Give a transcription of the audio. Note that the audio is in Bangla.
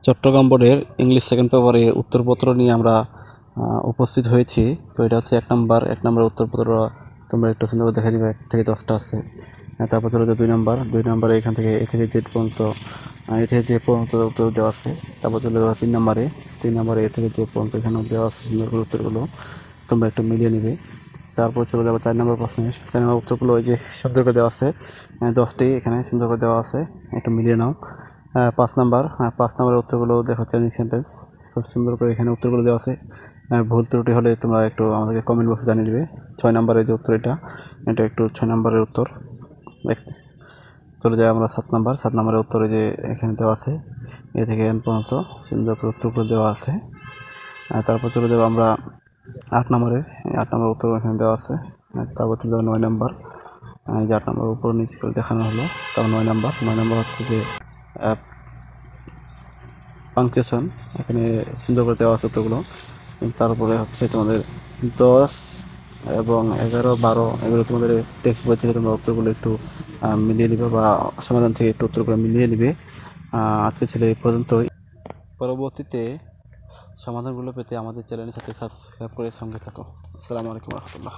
চট্টগ্রাম বোর্ডের ইংলিশ সেকেন্ড পেপারে উত্তরপত্র নিয়ে আমরা উপস্থিত হয়েছি। তো এটা হচ্ছে এক নাম্বার উত্তরপত্র। তোমরা একটু সুন্দর করে দেখা দিবে, 1 থেকে 10টা আছে। তারপর চলে যাও 2 নাম্বারে এখান থেকে এ থেকে জেড পর্যন্ত, এ থেকে জেড পর্যন্ত উত্তর দেওয়া আছে। তারপর চলে যাওয়া 3 নাম্বারে এ থেকে জেড পর্যন্ত এখানে দেওয়া আছে সুন্দর করে উত্তরগুলো, তোমরা একটু মিলিয়ে নিবে। তারপর চলে যাবো 4 নম্বর প্রশ্নে। 4 নম্বর উত্তরগুলো ওই যে সুন্দর করে দেওয়া আছে, 10টি এখানে সুন্দর করে দেওয়া আছে, একটু মিলিয়ে নাও। 5 নম্বরের উত্তরগুলো দেখো, চেঞ্জিং সেন্টেন্স খুব সুন্দর করে এখানে উত্তরগুলো দেওয়া আছে। ভুল ত্রুটি হলে তোমরা একটু আমাদেরকে কমেন্ট বক্সে জানিয়ে দেবে। 6 নম্বরের যে উত্তর এটা একটু 6 নম্বরের উত্তর দেখতে। চলে যাই আমরা 7 নম্বরের উত্তরে যে এখানে দেওয়া আছে, এ থেকে এন পর্যন্ত সুন্দর করে উত্তরগুলো দেওয়া আছে। তারপর চলে যাবো আমরা 8 নম্বরের উত্তর এখানে দেওয়া আছে। তারপর চলে যাবো 9 নম্বর, যে 8 নম্বর উপর নিচে করে দেখানো হলো। তারপর 9 নম্বর হচ্ছে যে পাংচুয়েশন, এখানে সুন্দর করে দেওয়া আছে উত্তরগুলো। তারপরে হচ্ছে তোমাদের 10 এবং 11, 12 এগুলো তোমাদের টেক্সট বই থেকে তোমরা উত্তরগুলো একটু মিলিয়ে নিবে বা সমাধান থেকে একটু উত্তরগুলো মিলিয়ে নিবে। আজকে ছিল এই পর্যন্তই। পরবর্তীতে সমাধানগুলো পেতে আমাদের চ্যানেলের সাথে সাবস্ক্রাইব করে সঙ্গে থাকো। আসসালামু আলাইকুম রহমতুল্লাহ।